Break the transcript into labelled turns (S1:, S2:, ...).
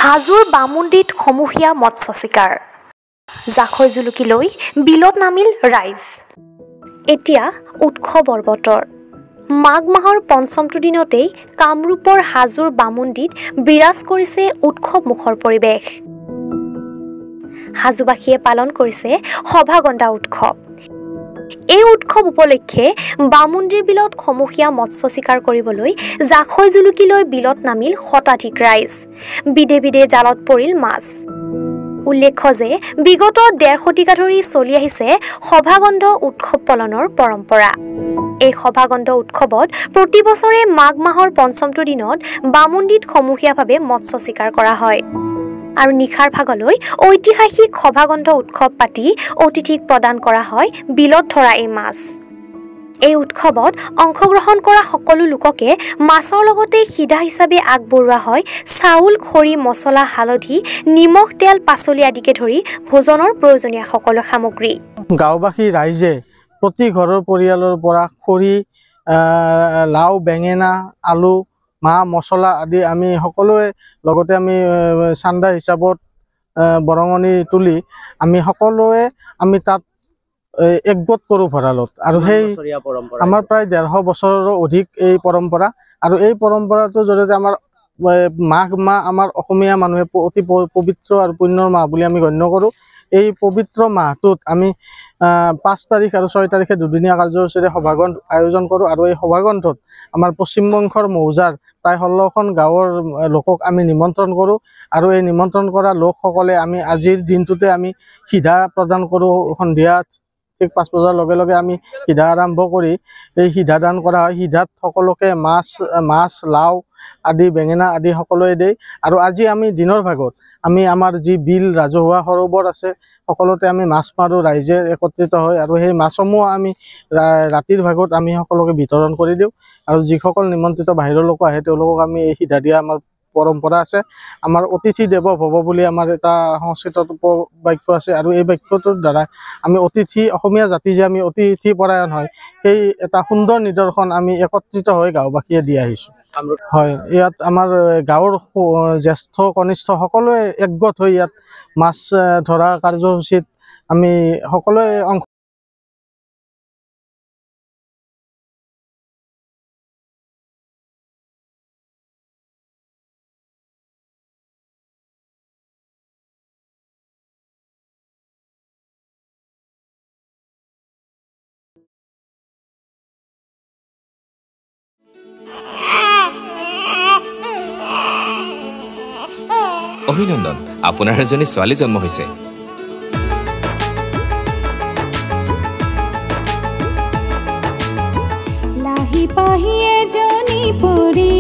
S1: হাজোৰ বামুণ্ডিত সমূহীয়া মৎস্য চিকাৰ জাকৈ জুলুকি লৈ বিলত নামিল ৰাইজ এতিয়া উৎসৱৰ বতৰ মাঘ মাহৰ পঞ্চমটো দিনতেই কামৰূপৰ হাজোৰ বামুণ্ডিত বিৰাজ কৰিছে উৎসৱমুখৰ পৰিৱেশ হাজোবাসীয়ে পালন কৰিছে সভাগণ্ডা উৎসৱ এই উৎসৱ উপলক্ষে বামুণ্ডিৰ বিলত সমূহীয়া মৎস্য চিকাৰ কৰিবলৈ জাকৈ জুলুকি লৈ বিলত নামিল শতাধিক ৰাইজ বিধে বিধে জালত পৰিল মাছ উল্লেখ্য যে বিগত ১.৫ শতিকা ধৰি চলি আহিছে সভাগণ্ড উৎসৱ পালনৰ পৰম্পৰা এই সভাগণ্ড উৎসৱত প্ৰতি বছৰে মাঘ মাহৰ পঞ্চমটো দিনত বামুণ্ডিত সমূহীয়াভাৱে মৎস্য চিকাৰ কৰা হয় আৰু নিখাৰ ভাগলৈ ঐতিহাসিক সভাগণ্ড উৎসৱ পাতি অতিথিক প্ৰদান কৰা হয় বিলত ধৰা এই মাছ এই উৎসৱত অংশগ্ৰহণ কৰা সকলো লোককে মাছৰ লগতে সিধা হিচাপে আগবঢ়োৱা হয় চাউল খৰি মছলা হালধি নিমখ তেল পাচলি আদিকে ধৰি ভোজনৰ প্ৰয়োজনীয় সকলো সামগ্ৰী
S2: গাঁওবাসী ৰাইজে প্ৰতি ঘৰৰ পৰিয়ালৰ পৰা খৰি লাও বেঙেনা আলু মা মছলা আদি আমি সকলোৱে লগতে আমি চান্দা হিচাপত বৰঙণি তুলি আমি সকলোৱে আমি তাত একগোট কৰোঁ ভঁৰালত আৰু সেই আমাৰ প্ৰায় ১৫০ বছৰৰ অধিক এই পৰম্পৰা আৰু এই পৰম্পৰাটোৰ জৰিয়তে আমাৰ মাঘ মাহ আমাৰ অসমীয়া মানুহে অতি পবিত্ৰ আৰু পুণ্যৰ মাহ বুলি আমি গণ্য কৰোঁ এই পবিত্ৰ মাহটোত আমি ৫ তাৰিখ আৰু ৬ তাৰিখে দুদিনীয়া কাৰ্যসূচীৰে সভাগণ্ড আয়োজন কৰোঁ আৰু এই সভাগণ্ডত আমাৰ পশ্চিমবংগৰ মৌজাৰ প্ৰায় ১৬খন গাঁৱৰ লোকক আমি নিমন্ত্ৰণ কৰোঁ আৰু এই নিমন্ত্ৰণ কৰা লোকসকলে আমি আজিৰ দিনটোতে আমি সিধা প্ৰদান কৰোঁ সন্ধিয়া ঠিক ৫ বজাৰ লগে লগে আমি সিধা আৰম্ভ কৰি এই সিধা দান কৰা হয় সিধাত সকলোকে মাছ লাও আদি বেঙেনা আদি সকলোৱে দিয়ে আৰু আজি আমি দিনৰ ভাগত আমি আমাৰ যি বিল ৰাজহুৱা সৰোবৰ আছে সকলোতে আমি মাছ মাৰোঁ ৰাইজে একত্ৰিত হয় আৰু সেই মাছসমূহ আমি ৰাতিৰ ভাগত আমি সকলোকে বিতৰণ কৰি দিওঁ আৰু যিসকল নিমন্ত্ৰিত বাহিৰৰ লোক আহে তেওঁলোকক আমি এই সিধা দিয়া আমাৰ পৰম্পৰা আছে আমাৰ অতিথি দেৱ ভৱ বুলি আমাৰ এটা সংস্কৃতত বাক্য আছে আৰু এই বাক্যটোৰ দ্বাৰা আমি অতিথি অসমীয়া জাতি যে আমি অতিথি পৰায়ণ হয় সেই এটা সুন্দৰ নিদৰ্শন আমি একত্ৰিত হৈ গাঁওবাসীয়ে দি আহিছোঁ হয় ইয়াত আমাৰ গাঁৱৰ জ্যেষ্ঠ কনিষ্ঠ সকলোৱে একগোট হৈ ইয়াত মাছ ধৰা কাৰ্যসূচীত আমি সকলোৱে
S3: অভিনন্দন আপোনাৰ এজনী ছোৱালী জন্ম হৈছে
S4: লাহি পাহি এজনী পৰি